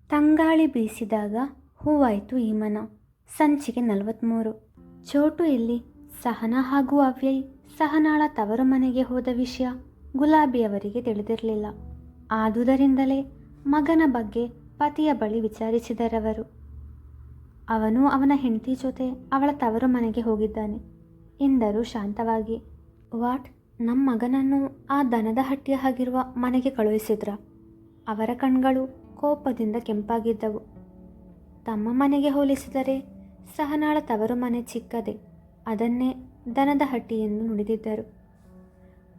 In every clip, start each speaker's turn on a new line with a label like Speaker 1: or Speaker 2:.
Speaker 1: ತಂಗಾಳಿ ಬೀಸಿದಾಗ ಹೂವಾಯಿತು ಈ ಮನ. ಸಂಚಿಕೆ 43. ಚೋಟು ಇಲ್ಲಿ ಸಹನಾ ಹಾಗೂ ಅವ್ಯಯ್ ಸಹನಾಳ ತವರು ಮನೆಗೆ ಹೋದ ವಿಷಯ ಗುಲಾಬಿಯವರಿಗೆ ತಿಳಿದಿರಲಿಲ್ಲ. ಆದುದರಿಂದಲೇ ಮಗನ ಬಗ್ಗೆ ಪತಿಯ ಬಳಿ ವಿಚಾರಿಸಿದರವರು. ಅವನು ಅವನ ಹೆಂಡತಿ ಜೊತೆ ಅವಳ ತವರು ಮನೆಗೆ ಹೋಗಿದ್ದಾನೆ ಎಂದರು ಶಾಂತವಾಗಿ. ವಾಟ್, ನಮ್ಮ ಮಗನನ್ನು ಆ ದನದ ಹಟ್ಟಿಯ ಹಾಗಿರುವ ಮನೆಗೆ ಕಳುಹಿಸಿದ್ರ? ಅವರ ಕಣ್ಗಳು ಕೋಪದಿಂದ ಕೆಂಪಾಗಿದ್ದವು. ತಮ್ಮ ಮನೆಗೆ ಹೋಲಿಸಿದರೆ ಸಹನಾಳ ತವರು ಮನೆ ಚಿಕ್ಕದೆ, ಅದನ್ನೇ ದನದ ಹಟ್ಟಿ ಎಂದು ನುಡಿದಿದ್ದರು.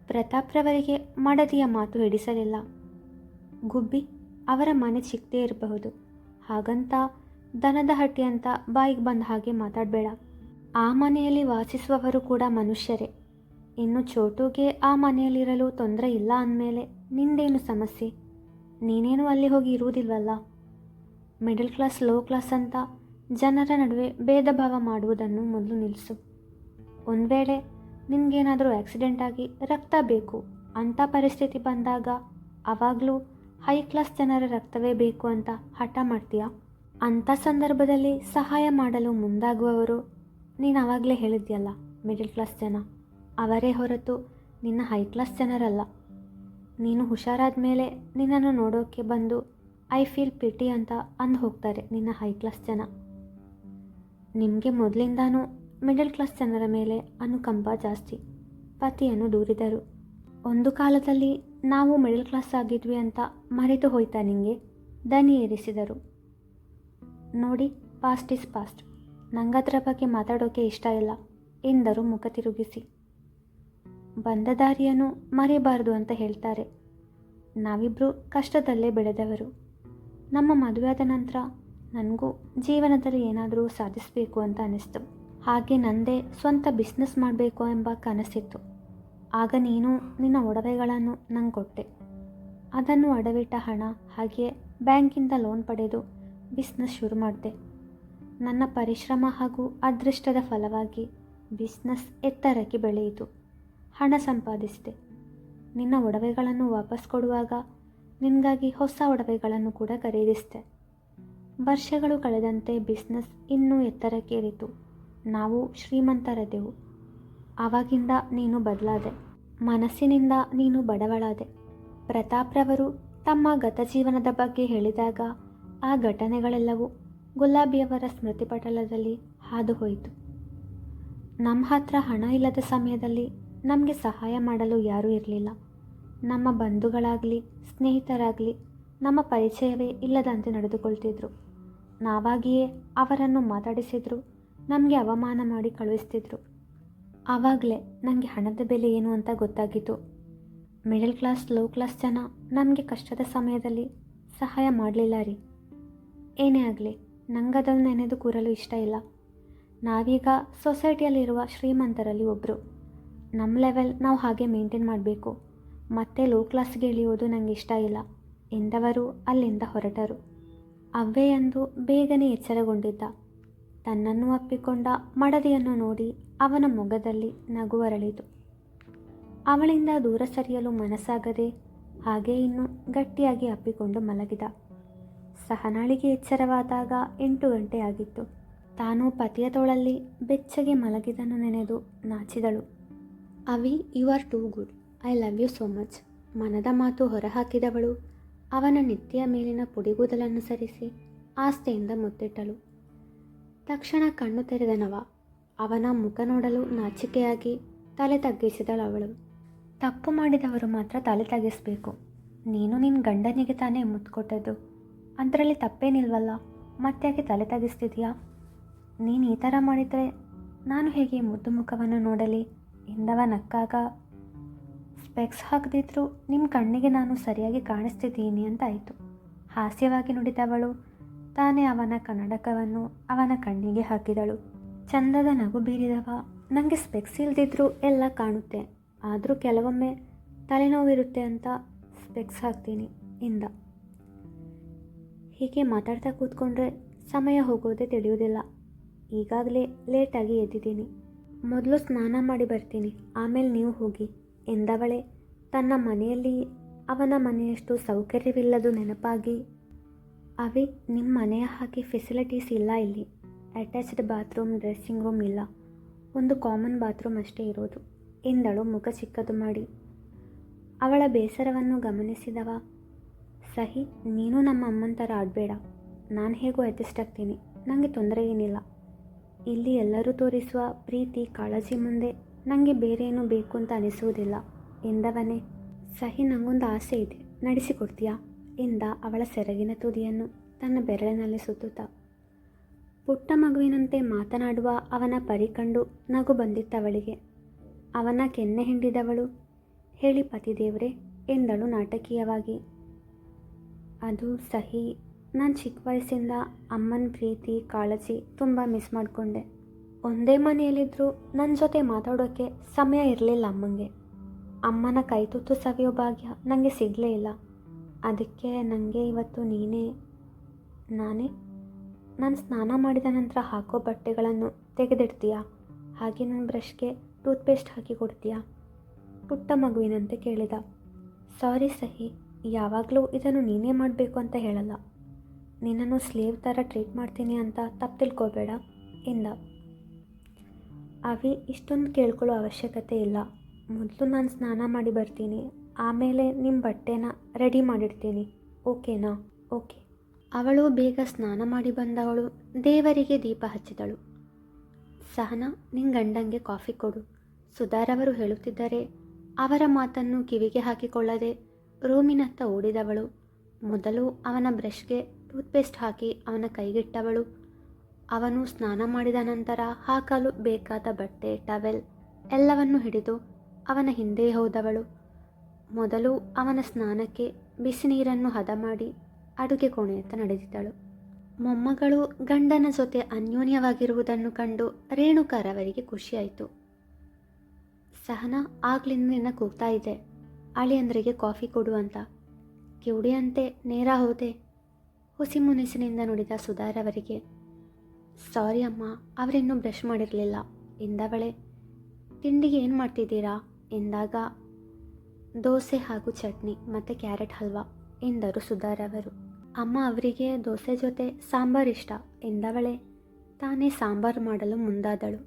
Speaker 1: ಪ್ರತಾಪ್ರವರಿಗೆ ಮಡದಿಯ ಮಾತು ಹಿಡಿಸಲಿಲ್ಲ. ಗುಬ್ಬಿ, ಅವರ ಮನೆ ಚಿಕ್ಕದೇ ಇರಬಹುದು, ಹಾಗಂತ ದನದ ಹಟ್ಟಿ ಅಂತ ಬಾಯಿಗೆ ಬಂದ ಹಾಗೆ ಮಾತಾಡಬೇಡ. ಆ ಮನೆಯಲ್ಲಿ ವಾಸಿಸುವವರು ಕೂಡ ಮನುಷ್ಯರೇ. ಇನ್ನು ಚೋಟುಗೆ ಆ ಮನೆಯಲ್ಲಿರಲು ತೊಂದರೆ ಇಲ್ಲ ಅಂದಮೇಲೆ ನಿಂದೇನು ಸಮಸ್ಯೆ? ನೀನೇನು ಅಲ್ಲಿ ಹೋಗಿ ಇರುವುದಿಲ್ವಲ್ಲ. ಮಿಡಲ್ ಕ್ಲಾಸ್ ಲೋ ಕ್ಲಾಸ್ ಅಂತ ಜನರ ನಡುವೆ ಭೇದ ಭಾವ ಮಾಡುವುದನ್ನು ಮೊದಲು ನಿಲ್ಲಿಸು. ಒಂದು ವೇಳೆ ನಿನಗೇನಾದರೂ ಆಕ್ಸಿಡೆಂಟ್ ಆಗಿ ರಕ್ತ ಬೇಕು ಅಂಥ ಪರಿಸ್ಥಿತಿ ಬಂದಾಗ ಆವಾಗಲೂ ಹೈ ಕ್ಲಾಸ್ ಜನರ ರಕ್ತವೇ ಬೇಕು ಅಂತ ಹಠ ಮಾಡ್ತೀಯಾ? ಅಂಥ ಸಂದರ್ಭದಲ್ಲಿ ಸಹಾಯ ಮಾಡಲು ಮುಂದಾಗುವವರು ನೀನು ಆವಾಗಲೇ ಹೇಳಿದ್ಯಲ್ಲ, ಮಿಡಲ್ ಕ್ಲಾಸ್ ಜನ, ಅವರೇ ಹೊರತು ನಿನ್ನ ಹೈ ಕ್ಲಾಸ್ ಜನರಲ್ಲ. ನೀನು ಹುಷಾರಾದ ಮೇಲೆ ನಿನ್ನನ್ನು ನೋಡೋಕ್ಕೆ ಬಂದು ಐ ಫೀಲ್ ಪಿಟಿ ಅಂತ ಅಂದು ಹೋಗ್ತಾರೆ ನಿನ್ನ ಹೈ ಕ್ಲಾಸ್ ಜನ. ನಿಮಗೆ ಮೊದಲಿಂದಾನೂ ಮಿಡಲ್ ಕ್ಲಾಸ್ ಜನರ ಮೇಲೆ ಅನುಕಂಪ ಜಾಸ್ತಿ. ಪತಿಯನ್ನು ದೂರಿದರು. ಒಂದು ಕಾಲದಲ್ಲಿ ನಾವು ಮಿಡಲ್ ಕ್ಲಾಸ್ ಆಗಿದ್ವಿ ಅಂತ ಮರೆತು ಹೋಯ್ತಾ ನಿಂಗೆ? ದನಿ ಏರಿಸಿದರು. ನೋಡಿ, ಪಾಸ್ಟ್ ಈಸ್ ಪಾಸ್ಟ್, ನಂಗದರ ಬಗ್ಗೆ ಮಾತಾಡೋಕೆ ಇಷ್ಟ ಇಲ್ಲ ಎಂದರು ಮುಖ ತಿರುಗಿಸಿ. ಬಂದ ದಾರಿಯನ್ನು ಮರೆಯಬಾರದು ಅಂತ ಹೇಳ್ತಾರೆ. ನಾವಿಬ್ಬರು ಕಷ್ಟದಲ್ಲೇ ಬೆಳೆದವರು. ನಮ್ಮ ಮದುವೆಯಾದ ನಂತರ ನನಗೂ ಜೀವನದಲ್ಲಿ ಏನಾದರೂ ಸಾಧಿಸಬೇಕು ಅಂತ ಅನ್ನಿಸ್ತು. ಹಾಗೆ ನಂದೇ ಸ್ವಂತ ಬಿಸ್ನೆಸ್ ಮಾಡಬೇಕು ಎಂಬ ಕನಸಿತ್ತು. ಆಗ ನೀನು ನಿನ್ನ ಒಡವೆಗಳನ್ನು ನಂಗೆ ಕೊಟ್ಟೆ. ಅದನ್ನು ಅಡವಿಟ್ಟ ಹಣ ಹಾಗೆಯೇ ಬ್ಯಾಂಕಿಂದ ಲೋನ್ ಪಡೆದು ಬಿಸ್ನೆಸ್ ಶುರು ಮಾಡಿದೆ. ನನ್ನ ಪರಿಶ್ರಮ ಹಾಗೂ ಅದೃಷ್ಟದ ಫಲವಾಗಿ ಬಿಸ್ನೆಸ್ ಎತ್ತರಕ್ಕೆ ಬೆಳೆಯಿತು. ಹಣ ಸಂಪಾದಿಸಿದೆ. ನಿನ್ನ ಒಡವೆಗಳನ್ನು ವಾಪಸ್ ಕೊಡುವಾಗ ನಿನಗಾಗಿ ಹೊಸ ಒಡವೆಗಳನ್ನು ಕೂಡ ಖರೀದಿಸಿದೆ. ವರ್ಷಗಳು ಕಳೆದಂತೆ ಬಿಸ್ನೆಸ್ ಇನ್ನೂ ಎತ್ತರಕ್ಕೇರಿತು. ನಾವು ಶ್ರೀಮಂತರಾದೆವು. ಆವಾಗಿಂದ ನೀನು ಬದಲಾದೆ. ಮನಸ್ಸಿನಿಂದ ನೀನು ಬಡವಳಾದೆ. ಪ್ರತಾಪ್ರವರು ತಮ್ಮ ಗತಜೀವನದ ಬಗ್ಗೆ ಹೇಳಿದಾಗ ಆ ಘಟನೆಗಳೆಲ್ಲವೂ ಗುಲಾಬಿಯವರ ಸ್ಮೃತಿಪಟಲದಲ್ಲಿ ಹಾದು ಹೋಯಿತು. ನಮ್ಮ ಹತ್ರ ಹಣ ಇಲ್ಲದ ಸಮಯದಲ್ಲಿ ನಮಗೆ ಸಹಾಯ ಮಾಡಲು ಯಾರೂ ಇರಲಿಲ್ಲ. ನಮ್ಮ ಬಂಧುಗಳಾಗಲಿ ಸ್ನೇಹಿತರಾಗಲಿ ನಮ್ಮ ಪರಿಚಯವೇ ಇಲ್ಲದಂತೆ ನಡೆದುಕೊಳ್ತಿದ್ರು. ನಾವಾಗಿಯೇ ಅವರನ್ನು ಮಾತಾಡಿಸಿದ್ರು, ನಮಗೆ ಅವಮಾನ ಮಾಡಿ ಕಳುಹಿಸ್ತಿದ್ರು. ಆವಾಗಲೇ ನನಗೆ ಹಣದ ಬೆಲೆ ಏನು ಅಂತ ಗೊತ್ತಾಗಿತ್ತು. ಮಿಡಲ್ ಕ್ಲಾಸ್ ಲೋ ಕ್ಲಾಸ್ ಜನ ನಮಗೆ ಕಷ್ಟದ ಸಮಯದಲ್ಲಿ ಸಹಾಯ ಮಾಡಲಿಲ್ಲ ರೀ. ಏನೇ ಆಗಲಿ, ನಂಗದನ್ನು ನೆನೆದು ಕೂರಲು ಇಷ್ಟ ಇಲ್ಲ. ನಾವೀಗ ಸೊಸೈಟಿಯಲ್ಲಿರುವ ಶ್ರೀಮಂತರಲ್ಲಿ ಒಬ್ಬರು. ನಮ್ಮ ಲೆವೆಲ್ ನಾವು ಹಾಗೆ ಮೇಂಟೈನ್ ಮಾಡಬೇಕು. ಮತ್ತೆ ಲೋ ಕ್ಲಾಸ್ಗೆ ಇಳಿಯೋದು ನನಗೆ ಇಷ್ಟ ಇಲ್ಲ ಎಂದವರು ಅಲ್ಲಿಂದ ಹೊರಟರು. ಅವ್ವೆಯಂದು ಬೇಗನೆ ಎಚ್ಚರಗೊಂಡಿದ್ದ. ತನ್ನನ್ನು ಅಪ್ಪಿಕೊಂಡ ಮಡದಿಯನ್ನು ನೋಡಿ ಅವನ ಮೊಗದಲ್ಲಿ ನಗು ಅರಳಿತು. ಅವಳಿಂದ ದೂರ ಸರಿಯಲು ಮನಸ್ಸಾಗದೆ ಹಾಗೇ ಇನ್ನೂ ಗಟ್ಟಿಯಾಗಿ ಅಪ್ಪಿಕೊಂಡು ಮಲಗಿದ. ಸಹನಾಳಿಗೆ ಎಚ್ಚರವಾದಾಗ 8 ಗಂಟೆ ಆಗಿತ್ತು. ತಾನು ಪತಿಯ ತೋಳಲ್ಲಿ ಬೆಚ್ಚಗೆ ಮಲಗಿದನ್ನು ನೆನೆದು ನಾಚಿದಳು. Avi, you are too good, I love you so much. ಮನದ ಮಾತು ಹೊರಹಾಕಿದವಳು ಅವನ ನೆತ್ತಿಯ ಮೇಲಿನ ಪುಡಿಗೂದಲನ್ನು ಸರಿಸಿ ಆಸ್ತೆಯಿಂದ ಮುತ್ತಿಟ್ಟಳು. ತಕ್ಷಣ ಕಣ್ಣು ತೆರೆದನವ. ಅವನ ಮುಖ ನೋಡಲು ನಾಚಿಕೆಯಾಗಿ ತಲೆ ತಗ್ಗಿಸಿದಳು ಅವಳು. ತಪ್ಪು ಮಾಡಿದವರು ಮಾತ್ರ ತಲೆ ತಗ್ಗಿಸಬೇಕು. ನೀನು ನಿನ್ನ ಗಂಡನಿಗೆ ತಾನೇ ಮುತ್ತು ಕೊಟ್ಟದ್ದು, ಅದರಲ್ಲಿ ತಪ್ಪೇನಿಲ್ವಲ್ಲ, ಮತ್ತ್ಯಾಕೆ ತಲೆ ತಗ್ಗಿಸ್ತಿದೆಯಾ? ನೀನು ಈ ಥರ ಮಾಡಿದರೆ ನಾನು ಹೇಗೆ ಮುದ್ದು ಮುಖವನ್ನು ನೋಡಲಿ ಎಂದವ ನಕ್ಕಾಗ, ಸ್ಪೆಕ್ಸ್ ಹಾಕದಿದ್ರೂ ನಿಮ್ಮ ಕಣ್ಣಿಗೆ ನಾನು ಸರಿಯಾಗಿ ಕಾಣಿಸ್ತಿದ್ದೀನಿ ಅಂತ ಆಯಿತು. ಹಾಸ್ಯವಾಗಿ ನುಡಿದವಳು ತಾನೇ ಅವನ ಕನ್ನಡಕವನ್ನು ಅವನ ಕಣ್ಣಿಗೆ ಹಾಕಿದಳು. ಚಂದದ ನಗು ಬೀರಿದವ, ನನಗೆ ಸ್ಪೆಕ್ಸ್ ಇಲ್ದಿದ್ರೂ ಎಲ್ಲ ಕಾಣುತ್ತೆ, ಆದರೂ ಕೆಲವೊಮ್ಮೆ ತಲೆನೋವಿರುತ್ತೆ ಅಂತ ಸ್ಪೆಕ್ಸ್ ಹಾಕ್ತೀನಿ ಎಂದ. ಹೀಗೆ ಮಾತಾಡ್ತಾ ಕೂತ್ಕೊಂಡ್ರೆ ಸಮಯ ಹೋಗೋದೇ ತಿಳಿಯುವುದಿಲ್ಲ. ಈಗಾಗಲೇ ಲೇಟಾಗಿ ಎದ್ದಿದ್ದೀನಿ, ಮೊದಲು ಸ್ನಾನ ಮಾಡಿ ಬರ್ತೀನಿ, ಆಮೇಲೆ ನೀವು ಹೋಗಿ ಎಂದವಳೆ ತನ್ನ ಮನೆಯಲ್ಲಿ ಅವನ ಮನೆಯಷ್ಟು ಸೌಕರ್ಯವಿಲ್ಲದು ನೆನಪಾಗಿ ಅವಿ, ನಿಮ್ಮ ಮನೆಯ ಹಾಗೆ ಫೆಸಿಲಿಟೀಸ್ ಇಲ್ಲ ಇಲ್ಲಿ. ಅಟ್ಯಾಚ್ಡ್ ಬಾತ್ರೂಮ್, ಡ್ರೆಸ್ಸಿಂಗ್ ರೂಮ್ ಇಲ್ಲ. ಒಂದು ಕಾಮನ್ ಬಾತ್ರೂಮ್ ಅಷ್ಟೇ ಇರೋದು ಎಂದಳು ಮುಖ ಚಿಕ್ಕದು ಮಾಡಿ. ಅವಳ ಬೇಸರವನ್ನು ಗಮನಿಸಿದವ, ಸಹಿ, ನೀನು ನಮ್ಮ ಅಮ್ಮನ ಥರ ಆಡಬೇಡ. ನಾನು ಹೇಗೋ ಅಡ್ಜಸ್ಟ್ ಆಗ್ತೀನಿ, ನನಗೆ ತೊಂದರೆ ಏನಿಲ್ಲ. ಇಲ್ಲಿ ಎಲ್ಲರೂ ತೋರಿಸುವ ಪ್ರೀತಿ ಕಾಳಜಿ ಮುಂದೆ ನನಗೆ ಬೇರೇನೂ ಬೇಕು ಅಂತ ಅನಿಸುವುದಿಲ್ಲ ಎಂದವನೇ, ಸಹಿ, ನನಗೊಂದು ಆಸೆ ಇದೆ, ನಡೆಸಿಕೊಡ್ತೀಯಾ ಎಂದ ಅವಳ ಸೆರಗಿನ ತುದಿಯನ್ನು ತನ್ನ ಬೆರಳಿನಲ್ಲಿ ಸುತ್ತುತ್ತಾ. ಪುಟ್ಟ ಮಗುವಿನಂತೆ ಮಾತನಾಡುವ ಅವನ ಪರಿ ಕಂಡು ನಗು ಬಂದಿತ್ತವಳಿಗೆ. ಅವನ ಕೆನ್ನೆ ಹಿಂಡಿದವಳು, ಹೇಳಿ ಪತಿದೇವ್ರೆ ಎಂದಳು ನಾಟಕೀಯವಾಗಿ. ಅದು ಸಹಿ, ನಾನು ಚಿಕ್ಕ ವಯಸ್ಸಿಂದ ಅಮ್ಮನ ಪ್ರೀತಿ ಕಾಳಜಿ ತುಂಬ ಮಿಸ್ ಮಾಡಿಕೊಂಡೆ. ಒಂದೇ ಮನೆಯಲ್ಲಿದ್ದರೂ ನನ್ನ ಜೊತೆ ಮಾತಾಡೋಕ್ಕೆ ಸಮಯ ಇರಲಿಲ್ಲ ಅಮ್ಮಂಗೆ. ಅಮ್ಮನ ಕೈತುತ್ತು ಸವಿಯೋ ಭಾಗ್ಯ ನನಗೆ ಸಿಗಲೇ ಇಲ್ಲ. ಅದಕ್ಕೆ ನನಗೆ ಇವತ್ತು ನಾನೇ ನಾನು ಸ್ನಾನ ಮಾಡಿದ ನಂತರ ಹಾಕೋ ಬಟ್ಟೆಗಳನ್ನು ತೆಗೆದಿಡ್ತೀಯಾ? ಹಾಗೆ ನನ್ನ ಬ್ರಷ್ಗೆ ಟೂತ್ಪೇಸ್ಟ್ ಹಾಕಿ ಕೊಡ್ತೀಯಾ? ಪುಟ್ಟ ಮಗುವಿನಂತೆ ಕೇಳಿದ. ಸಾರಿ ಸಹಿ, ಯಾವಾಗಲೂ ಇದನ್ನು ನೀನೇ ಮಾಡಬೇಕು ಅಂತ ಹೇಳಲ್ಲ. ನಿನ್ನನ್ನು ಸ್ಲೇವ್ ಥರ ಟ್ರೀಟ್ ಮಾಡ್ತೀನಿ ಅಂತ ತಪ್ಪು ತಿಳ್ಕೊಬೇಡ ಎಂದ. ಅವಿ, ಇಷ್ಟೊಂದು ಕೇಳ್ಕೊಳ್ಳೋ ಅವಶ್ಯಕತೆ ಇಲ್ಲ. ಮೊದಲು ನಾನು ಸ್ನಾನ ಮಾಡಿ ಬರ್ತೀನಿ, ಆಮೇಲೆ ನಿಮ್ಮ ಬಟ್ಟೆನ ರೆಡಿ ಮಾಡಿಡ್ತೀನಿ, ಓಕೆನಾ? ಓಕೆ. ಅವಳು ಬೇಗ ಸ್ನಾನ ಮಾಡಿ ಬಂದವಳು ದೇವರಿಗೆ ದೀಪ ಹಚ್ಚಿದಳು. ಸಹನಾ, ನಿನ್ನ ಗಂಡಂಗೆ ಕಾಫಿ ಕೊಡು, ಸುಧಾರವರು ಹೇಳುತ್ತಿದ್ದರೆ ಅವರ ಮಾತನ್ನು ಕಿವಿಗೆ ಹಾಕಿಕೊಳ್ಳದೆ ರೂಮಿನತ್ತ ಓಡಿದವಳು. ಮೊದಲು ಅವನ ಬ್ರಷ್ಗೆ ಟೂತ್ಪೇಸ್ಟ್ ಹಾಕಿ ಅವನ ಕೈಗಿಟ್ಟವಳು. ಅವನು ಸ್ನಾನ ಮಾಡಿದ ನಂತರ ಹಾಕಲು ಬೇಕಾದ ಬಟ್ಟೆ, ಟವೆಲ್ ಎಲ್ಲವನ್ನು ಹಿಡಿದು ಅವನ ಹಿಂದೆ ಹೋದವಳು. ಮೊದಲು ಅವನ ಸ್ನಾನಕ್ಕೆ ಬಿಸಿ ನೀರನ್ನು ಹದ ಮಾಡಿ ಅಡುಗೆ ಕೋಣೆಯತ್ತ ನಡೆದಿದ್ದಳು. ಮೊಮ್ಮಗಳು ಗಂಡನ ಜೊತೆ ಅನ್ಯೋನ್ಯವಾಗಿರುವುದನ್ನು ಕಂಡು ರೇಣುಕಾರವರಿಗೆ ಖುಷಿಯಾಯಿತು. ಸಹನಾ, ಆಗ್ಲಿಂದ ನಿನ್ನ ಕೂಗ್ತಾ ಇದೆ, ಅಳಿಯಂದ್ರಿಗೆ ಕಾಫಿ ಕೊಡು ಅಂತ. ಕಿವುಡಿಯಂತೆ ನೇರ ಹೋದೆ, ಹುಸಿ ಮುನಿಸಿನಿಂದ ನುಡಿದ ಸುಧಾರವರಿಗೆ. ಸಾರಿ ಅಮ್ಮ, ಅವರಿನ್ನೂ ಬ್ರಷ್ ಮಾಡಿರಲಿಲ್ಲ ಎಂದವಳೆ. ತಿಂಡಿಗೆ ಏನು ಮಾಡ್ತಿದ್ದೀರಾ ಎಂದಾಗ, ದೋಸೆ ಹಾಗೂ ಚಟ್ನಿ ಮತ್ತು ಕ್ಯಾರೆಟ್ ಹಲ್ವಾ ಎಂದರು ಸುಧಾರವರು. ಅಮ್ಮ, ಅವರಿಗೆ ದೋಸೆ ಜೊತೆ ಸಾಂಬಾರು ಇಷ್ಟ ಎಂದವಳೆ ತಾನೇ ಸಾಂಬಾರು ಮಾಡಲು ಮುಂದಾದಳು.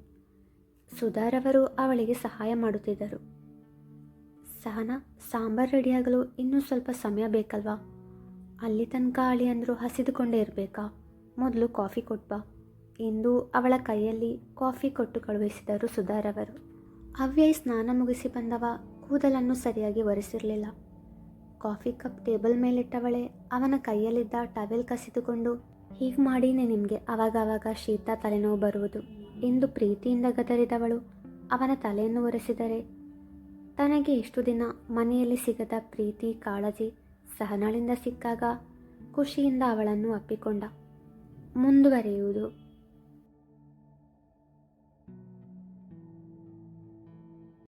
Speaker 1: ಸುಧಾರವರು ಅವಳಿಗೆ ಸಹಾಯ ಮಾಡುತ್ತಿದ್ದರು. ಸಹನಾ, ಸಾಂಬಾರು ರೆಡಿಯಾಗಲು ಇನ್ನೂ ಸ್ವಲ್ಪ ಸಮಯ ಬೇಕಲ್ವಾ? ಅಲ್ಲಿ ತನಕ ಅಳಿಯಂದ್ರು ಹಸಿದುಕೊಂಡೇ ಇರಬೇಕಾ? ಮೊದಲು ಕಾಫಿ ಕೊಟ್ಬಾ ಎಂದು ಅವಳ ಕೈಯಲ್ಲಿ ಕಾಫಿ ಕೊಟ್ಟು ಕಳುಹಿಸಿದರು ಸುಧಾರವರು. ಅವ್ಯಯ್ ಸ್ನಾನ ಮುಗಿಸಿ ಬಂದವ ಕೂದಲನ್ನು ಸರಿಯಾಗಿ ಒರೆಸಿರಲಿಲ್ಲ. ಕಾಫಿ ಕಪ್ ಟೇಬಲ್ ಮೇಲಿಟ್ಟವಳೆ ಅವನ ಕೈಯಲ್ಲಿದ್ದ ಟವೆಲ್ ಕಸಿದುಕೊಂಡು, ಹೀಗೆ ಮಾಡಿನೇ ನಿಮಗೆ ಆವಾಗವಾಗ ಶೀತ ತಲೆನೋವು ಬರುವುದು ಎಂದು ಪ್ರೀತಿಯಿಂದ ಗದರಿದವಳು ಅವನ ತಲೆಯನ್ನು ಒರೆಸಿದರೆ, ತನಗೆ ಇಷ್ಟು ದಿನ ಮನೆಯಲ್ಲಿ ಸಿಗದ ಪ್ರೀತಿ ಕಾಳಜಿ ಸಹನಾಳಿಂದ ಸಿಕ್ಕಾಗ ಖುಷಿಯಿಂದ ಅವಳನ್ನು ಅಪ್ಪಿಕೊಂಡ. ಮುಂದುವರಿಯುವುದು.